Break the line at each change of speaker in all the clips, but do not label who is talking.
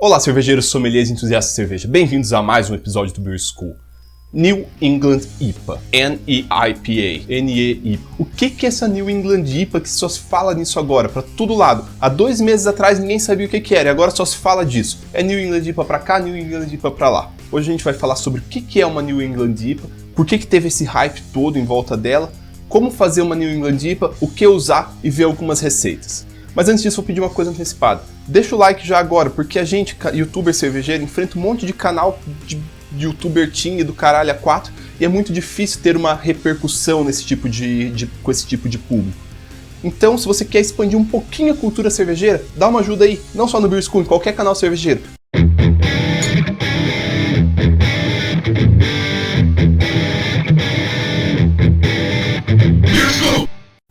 Olá, cervejeiros, sommeliers e entusiastas de cerveja. Bem-vindos a mais um episódio do Beer School. New England IPA, N-E-I-P-A, N-E-I-P-A. O que é essa New England IPA que só se fala nisso agora, pra todo lado? Há 2 meses atrás ninguém sabia o que era e agora só se fala disso. É New England IPA pra cá, New England IPA pra lá. Hoje a gente vai falar sobre o que é uma New England IPA, por que teve esse hype todo em volta dela, como fazer uma New England IPA, o que usar e ver algumas receitas. Mas antes disso, eu vou pedir uma coisa antecipada. Deixa o like já agora, porque a gente, youtuber cervejeiro, enfrenta um monte de canal de youtuber teen do caralho a 4 e é muito difícil ter uma repercussão com esse tipo de público. Então, se você quer expandir um pouquinho a cultura cervejeira, dá uma ajuda aí, não só no Beer School, em qualquer canal cervejeiro.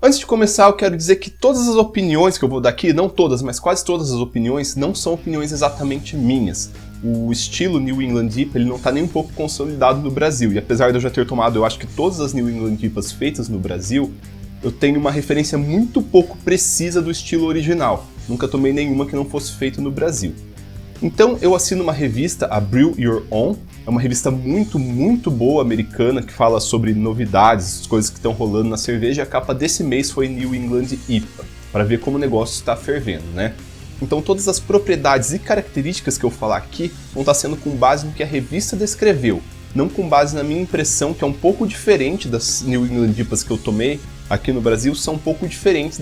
Antes de começar, eu quero dizer que todas as opiniões que eu vou dar aqui, não todas, mas quase todas as opiniões, não são opiniões exatamente minhas. O estilo New England IPA, ele não está nem um pouco consolidado no Brasil, e apesar de eu já ter tomado, eu acho que todas as New England IPAs feitas no Brasil, eu tenho uma referência muito pouco precisa do estilo original. Nunca tomei nenhuma que não fosse feita no Brasil. Então eu assino uma revista, a Brew Your Own, é uma revista muito boa americana que fala sobre novidades, coisas que estão rolando na cerveja, e a capa desse mês foi New England IPA, para ver como o negócio está fervendo, né? Então todas as propriedades e características que eu falar aqui vão estar sendo com base no que a revista descreveu, não com base na minha impressão, que é um pouco diferente das New England IPAs que eu tomei aqui no Brasil, são um pouco diferentes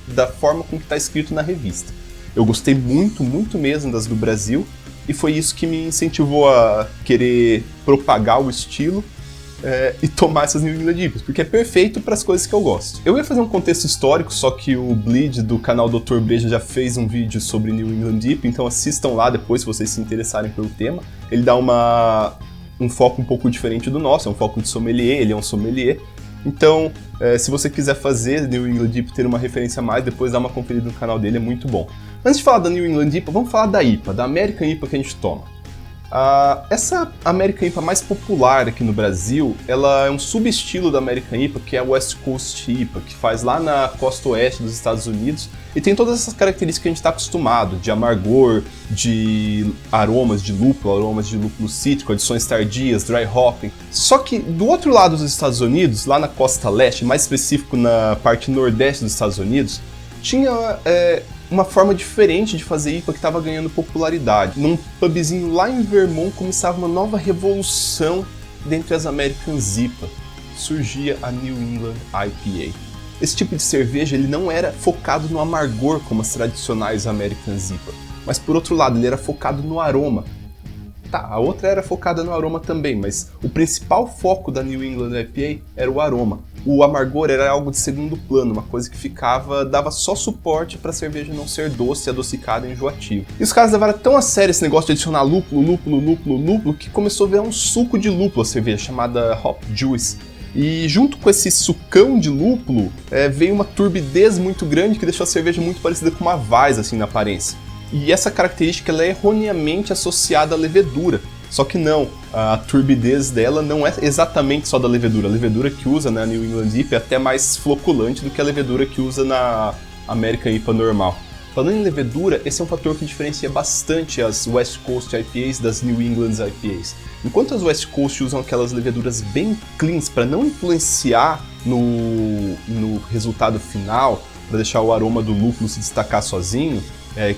da forma com que está escrito na revista. Eu gostei muito mesmo das do Brasil, e foi isso que me incentivou a querer propagar o estilo e tomar essas New England IPAs, porque é perfeito para as coisas que eu gosto. Eu ia fazer um contexto histórico, só que o Bleed do canal Dr. Breja já fez um vídeo sobre New England IPA, então assistam lá depois se vocês se interessarem pelo tema. Ele dá um foco um pouco diferente do nosso, é um foco de sommelier, ele é um sommelier. Então, se você quiser fazer New England IPA, ter uma referência a mais, depois dá uma conferida no canal dele, é muito bom. Antes de falar da New England IPA, vamos falar da IPA, da American IPA que a gente toma. Essa American IPA mais popular aqui no Brasil, ela é um subestilo da American IPA, que é a West Coast IPA, que faz lá na costa oeste dos Estados Unidos, e tem todas essas características que a gente está acostumado, de amargor, de aromas de lúpulo cítrico, adições tardias, dry hopping. Só que do outro lado dos Estados Unidos, lá na costa leste, mais específico na parte nordeste dos Estados Unidos, tinha uma forma diferente de fazer IPA que estava ganhando popularidade. Num pubzinho lá em Vermont começava uma nova revolução dentre as Americans IPA. Surgia a New England IPA. Esse tipo de cerveja ele não era focado no amargor como as tradicionais Americans IPA, mas por outro lado ele era focado no aroma. Tá, a outra era focada no aroma também, mas o principal foco da New England IPA era o aroma. O amargor era algo de segundo plano, uma coisa que dava só suporte para a cerveja não ser doce, adocicada e enjoativa. E os caras levaram tão a sério esse negócio de adicionar lúpulo, que começou a virar um suco de lúpulo a cerveja, chamada Hop Juice. E junto com esse sucão de lúpulo, veio uma turbidez muito grande que deixou a cerveja muito parecida com uma Weiss, assim, na aparência. E essa característica ela é erroneamente associada à levedura. Só que não, a turbidez dela não é exatamente só da levedura. A levedura que usa na New England IPA é até mais floculante do que a levedura que usa na American IPA normal. Falando em levedura, esse é um fator que diferencia bastante as West Coast IPAs das New England IPAs. Enquanto as West Coast usam aquelas leveduras bem cleans para não influenciar no resultado final, para deixar o aroma do lúpulo se destacar sozinho,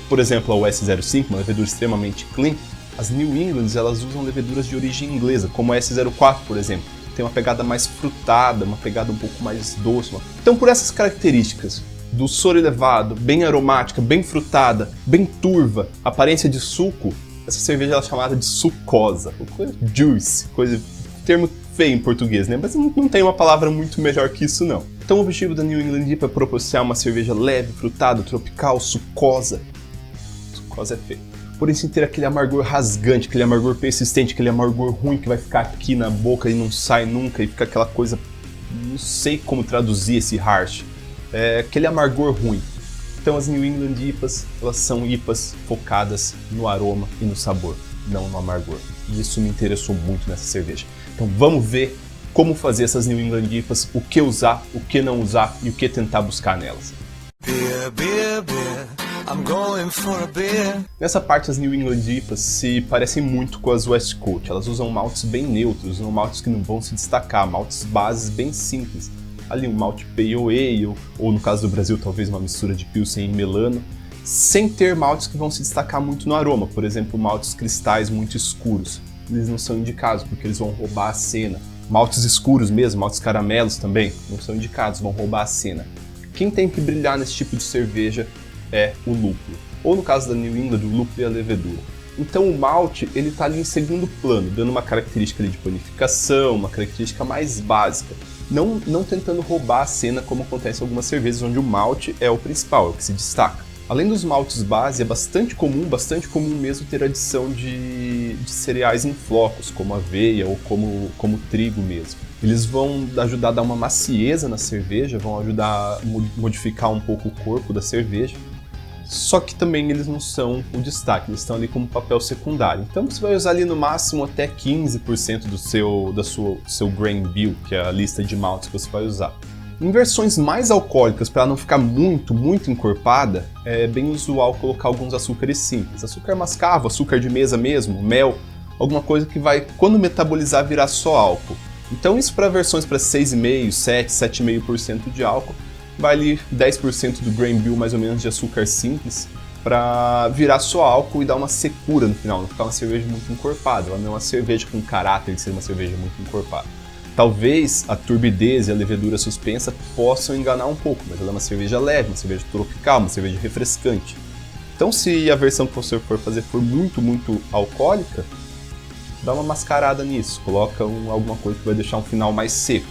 por exemplo, a US05, uma levedura extremamente clean, as New Englands elas usam leveduras de origem inglesa, como a S04, por exemplo. Tem uma pegada mais frutada, uma pegada um pouco mais doce. Então, por essas características, do soro elevado, bem aromática, bem frutada, bem turva, aparência de suco, essa cerveja ela é chamada de sucosa, juice, termo feio em português, né? Mas não tem uma palavra muito melhor que isso, não. Então o objetivo da New England IPA é proporcionar uma cerveja leve, frutada, tropical, sucosa. Sucosa é feio. Porém, sem ter aquele amargor rasgante, aquele amargor persistente, aquele amargor ruim que vai ficar aqui na boca e não sai nunca, e fica aquela coisa... Não sei como traduzir esse harsh. Aquele amargor ruim. Então as New England IPAs, elas são IPAs focadas no aroma e no sabor, não no amargor. E isso me interessou muito nessa cerveja. Então vamos ver como fazer essas New England IPAs, o que usar, o que não usar e o que tentar buscar nelas.
Beer, beer, beer. I'm going for a beer.
Nessa parte as New England IPAs se parecem muito com as West Coast. Elas usam maltes bem neutros, usam maltes que não vão se destacar, maltes bases bem simples. Ali um malte Pale Ale, ou no caso do Brasil talvez uma mistura de Pilsen e Melano, sem ter maltes que vão se destacar muito no aroma, por exemplo, maltes cristais muito escuros. Eles não são indicados porque eles vão roubar a cena. Maltes escuros mesmo, maltes caramelos também, não são indicados, vão roubar a cena. Quem tem que brilhar nesse tipo de cerveja é o lúpulo, ou no caso da New England, o lúpulo e a levedura. Então o malte, ele está ali em segundo plano, dando uma característica ali de panificação, uma característica mais básica. Não tentando roubar a cena como acontece em algumas cervejas, onde o malte é o principal, é o que se destaca. Além dos maltes base, é bastante comum mesmo ter adição de cereais em flocos, como aveia ou como trigo mesmo. Eles vão ajudar a dar uma macieza na cerveja, vão ajudar a modificar um pouco o corpo da cerveja. Só que também eles não são o destaque, eles estão ali como papel secundário. Então você vai usar ali no máximo até 15% do seu grain bill, que é a lista de maltes que você vai usar. Em versões mais alcoólicas, para não ficar muito encorpada, é bem usual colocar alguns açúcares simples. Açúcar mascavo, açúcar de mesa mesmo, mel, alguma coisa que vai, quando metabolizar, virar só álcool. Então isso para versões para 6,5%, 7%, 7,5% de álcool, vai ali 10% do grain bill mais ou menos de açúcar simples para virar só álcool e dar uma secura no final, não ficar uma cerveja muito encorpada. Ela não é uma cerveja com caráter de ser uma cerveja muito encorpada. Talvez a turbidez e a levedura suspensa possam enganar um pouco, mas ela é uma cerveja leve, uma cerveja tropical, uma cerveja refrescante. Então se a versão que você for fazer for muito alcoólica, dá uma mascarada nisso, coloca alguma coisa que vai deixar um final mais seco.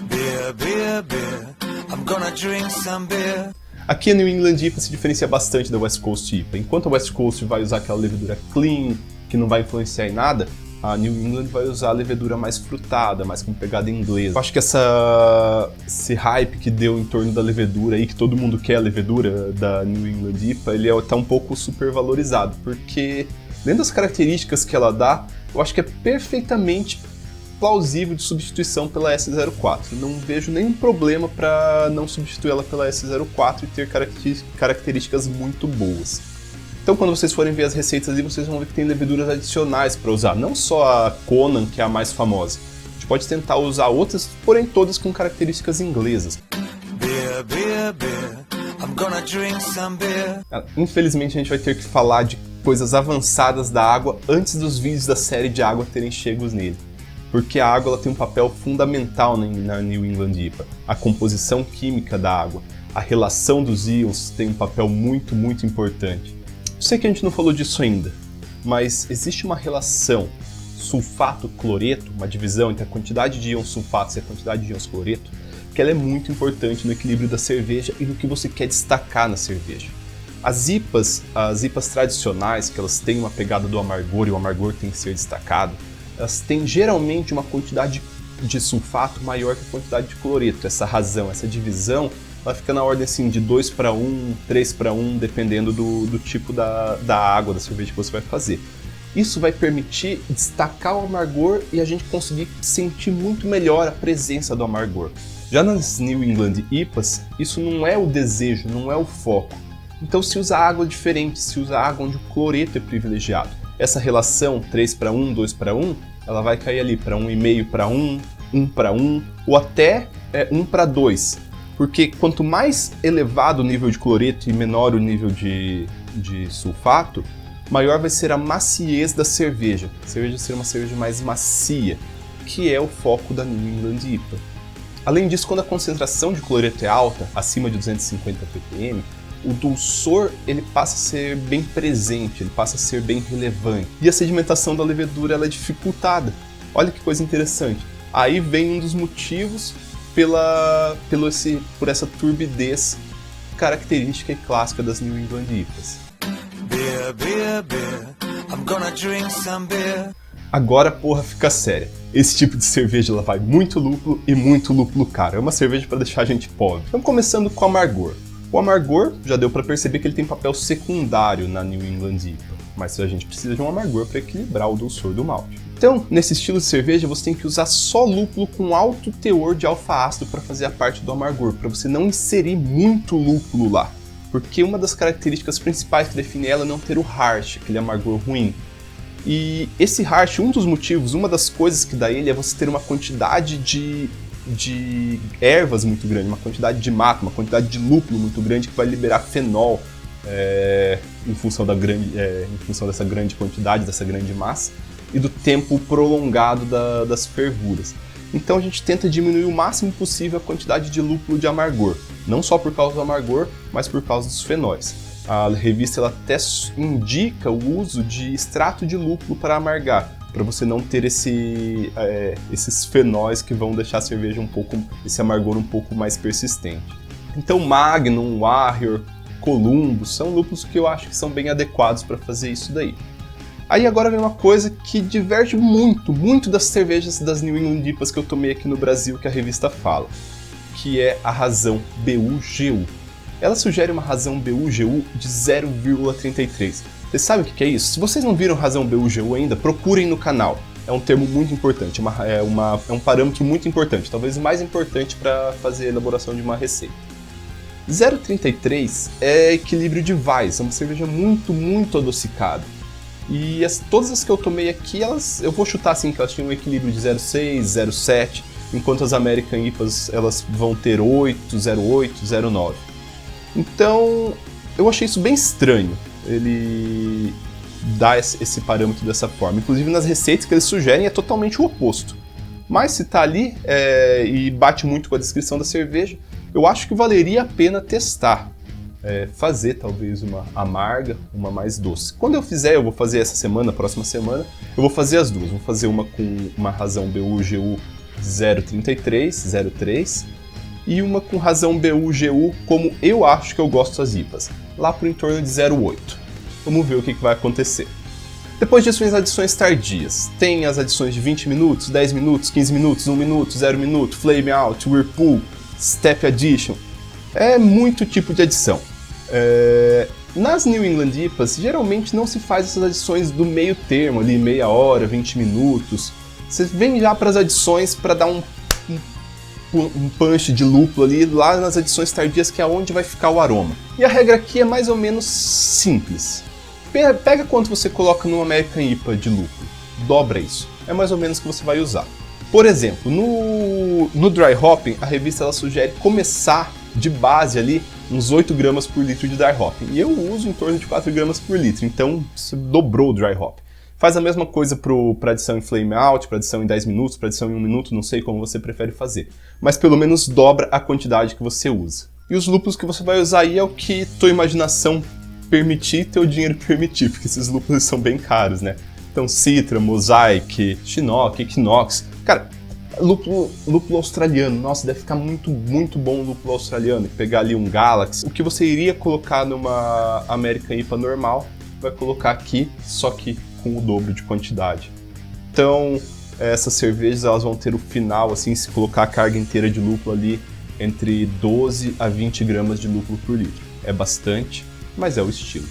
Beer, beer, beer. I'm gonna drink some beer.
Aqui a New England IPA se diferencia bastante da West Coast IPA. Enquanto a West Coast vai usar aquela levedura clean, que não vai influenciar em nada, a New England vai usar a levedura mais frutada, mais com pegada inglesa. Eu acho que esse hype que deu em torno da levedura aí, que todo mundo quer a levedura da New England IPA, ele tá um pouco supervalorizado, porque dentro das características que ela dá, eu acho que é perfeitamente plausível de substituição pela S04. Não vejo nenhum problema para não substituir ela pela S04 e ter características muito boas. Então quando vocês forem ver as receitas ali, vocês vão ver que tem leveduras adicionais para usar, não só a Conan, que é a mais famosa. A gente pode tentar usar outras, porém todas com características inglesas.
Beer, beer, beer. I'm gonna drink some beer.
Infelizmente a gente vai ter que falar de coisas avançadas da água antes dos vídeos da série de água terem chegos nele. Porque a água ela tem um papel fundamental na New England IPA. A composição química da água, a relação dos íons tem um papel muito importante. Eu sei que a gente não falou disso ainda, mas existe uma relação sulfato-cloreto, uma divisão entre a quantidade de íons sulfatos e a quantidade de íons cloreto, que ela é muito importante no equilíbrio da cerveja e no que você quer destacar na cerveja. As IPAs tradicionais, que elas têm uma pegada do amargor e o amargor tem que ser destacado, elas têm geralmente uma quantidade de sulfato maior que a quantidade de cloreto. Essa razão, essa divisão, ela fica na ordem assim, de 2:1, 3:1, dependendo do tipo da água, da cerveja que você vai fazer. Isso vai permitir destacar o amargor e a gente conseguir sentir muito melhor a presença do amargor. Já nas New England IPAs, isso não é o desejo, não é o foco. Então se usa água diferente, se usa água onde o cloreto é privilegiado. Essa relação 3:1, 2:1, ela vai cair ali para 1,5:1, 1:1 ou até 1:2. Porque quanto mais elevado o nível de cloreto e menor o nível de sulfato, maior vai ser a maciez da cerveja. A cerveja ser uma cerveja mais macia, que é o foco da New England IPA. Além disso, quando a concentração de cloreto é alta, acima de 250 ppm, o dulçor ele passa a ser bem presente, ele passa a ser bem relevante. E a sedimentação da levedura ela é dificultada. Olha que coisa interessante. Aí vem um dos motivos por essa turbidez característica e clássica das New England IPAs.
Beer, beer, beer. I'm gonna drink some beer.
Agora, porra, fica séria. Esse tipo de cerveja ela vai muito lúpulo e muito lúpulo caro. É uma cerveja para deixar a gente pobre. Então, começando com o amargor. O amargor, já deu para perceber que ele tem papel secundário na New England IPA, mas a gente precisa de um amargor para equilibrar o dulçor do malte. Então, nesse estilo de cerveja, você tem que usar só lúpulo com alto teor de alfa-ácido para fazer a parte do amargor, para você não inserir muito lúpulo lá. porque uma das características principais que define ela é não ter o harsh, aquele amargor ruim. E esse harsh, um dos motivos, uma das coisas que dá ele é você ter uma quantidade de ervas muito grande, uma quantidade de mata, uma quantidade de lúpulo muito grande que vai liberar fenol em função dessa grande quantidade, dessa grande massa e do tempo prolongado das fervuras. Então a gente tenta diminuir o máximo possível a quantidade de lúpulo de amargor, não só por causa do amargor, mas por causa dos fenóis. A revista ela até indica o uso de extrato de lúpulo para amargar, para você não ter esses fenóis que vão deixar a cerveja esse amargor um pouco mais persistente. Então Magnum, Warrior, Columbus são lúpulos que eu acho que são bem adequados para fazer isso daí. Aí agora vem uma coisa que diverge muito das cervejas das New England IPAs que eu tomei aqui no Brasil, que a revista fala, que é a razão BU-GU. Ela sugere uma razão BU-GU de 0,33. Vocês sabem o que é isso? Se vocês não viram razão BU-GU ainda, procurem no canal. É um termo muito importante, é um parâmetro muito importante, talvez o mais importante para fazer a elaboração de uma receita. 0,33 é equilíbrio de Weiss, é uma cerveja muito adocicada. E todas as que eu tomei aqui, eu vou chutar assim que elas tinham um equilíbrio de 0,6, 0,7, enquanto as American IPAs elas vão ter 8, 0,8, 0,9. Então, eu achei isso bem estranho, ele dá esse parâmetro dessa forma. Inclusive nas receitas que eles sugerem é totalmente o oposto. Mas se tá ali e bate muito com a descrição da cerveja, eu acho que valeria a pena testar. Fazer talvez uma amarga, uma mais doce. Quando eu fizer, eu vou fazer essa semana, próxima semana, eu vou fazer as duas. Vou fazer uma com uma razão BU-GU 0,33, 0,3 e uma com razão BU-GU como eu acho que eu gosto das IPAs, lá por em torno de 0,8. Vamos ver o que vai acontecer. Depois disso vem as adições tardias. Tem as adições de 20 minutos, 10 minutos, 15 minutos, 1 minuto, 0 minuto, Flame Out, Whirlpool, Step Addition. É muito tipo de adição. Nas New England IPAs, geralmente não se faz essas adições do meio termo, ali meia hora, 20 minutos. Você vem já para as adições para dar um punch de lúpulo ali, lá nas adições tardias, que é onde vai ficar o aroma. E a regra aqui é mais ou menos simples. Pega quanto você coloca no American IPA de lúpulo, dobra isso. É mais ou menos o que você vai usar. Por exemplo, no dry hopping, a revista ela sugere começar de base ali uns 8 gramas por litro de dry hopping. E eu uso em torno de 4 gramas por litro, então você dobrou o dry hopping. Faz a mesma coisa para adição em flame out, para adição em 10 minutos, para adição em 1 minuto, não sei como você prefere fazer. Mas pelo menos dobra a quantidade que você usa. E os lúpulos que você vai usar aí é o que tua imaginação permitir e teu dinheiro permitir, porque esses lúpulos são bem caros, né? Então Citra, Mosaic, Chinook, Equinox. Cara, lúpulo australiano, nossa, deve ficar muito bom o lúpulo australiano. Pegar ali um Galaxy, o que você iria colocar numa American IPA normal, vai colocar aqui, só que com o dobro de quantidade. Então, essas cervejas elas vão ter o final, assim, se colocar a carga inteira de lúpulo ali, entre 12 a 20 gramas de lúpulo por litro. É bastante, mas é o estilo.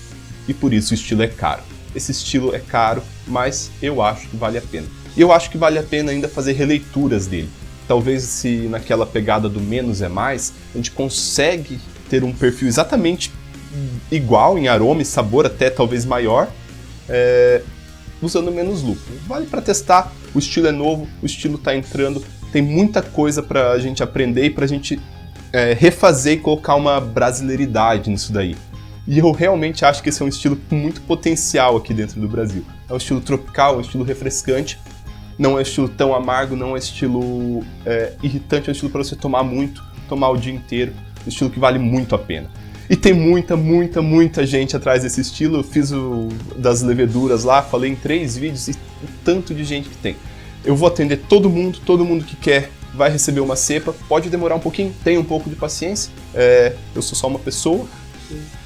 E por isso o estilo é caro. Esse estilo é caro, mas eu acho que vale a pena. E eu acho que vale a pena ainda fazer releituras dele. Talvez se naquela pegada do menos é mais, a gente consegue ter um perfil exatamente igual em aroma e sabor, até talvez maior, usando menos lúpulo. Vale para testar, o estilo é novo, o estilo está entrando, tem muita coisa para a gente aprender e para a gente refazer e colocar uma brasileiridade nisso daí. E eu realmente acho que esse é um estilo com muito potencial aqui dentro do Brasil. É um estilo tropical, um estilo refrescante, não é um estilo tão amargo, não é um estilo irritante, é um estilo para você tomar muito, tomar o dia inteiro, um estilo que vale muito a pena. E tem muita gente atrás desse estilo. Eu fiz o das leveduras lá, falei em 3 vídeos e o tanto de gente que tem. Eu vou atender todo mundo que quer vai receber uma cepa. Pode demorar um pouquinho, tenha um pouco de paciência. Eu sou só uma pessoa,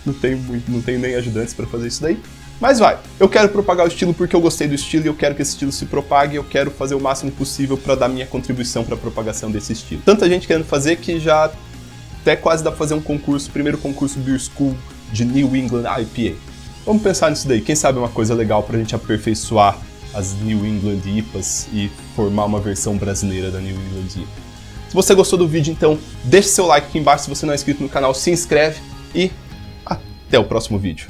não tenho nem ajudantes para fazer isso daí. Mas vai, eu quero propagar o estilo porque eu gostei do estilo e eu quero que esse estilo se propague, eu quero fazer o máximo possível para dar minha contribuição para a propagação desse estilo. Tanta gente querendo fazer que já até quase dá pra fazer um concurso, primeiro concurso Beer School de New England IPA. Vamos pensar nisso daí, quem sabe uma coisa legal pra gente aperfeiçoar as New England IPAs e formar uma versão brasileira da New England IPA. Se você gostou do vídeo, então deixe seu like aqui embaixo, se você não é inscrito no canal, se inscreve e Até o próximo vídeo.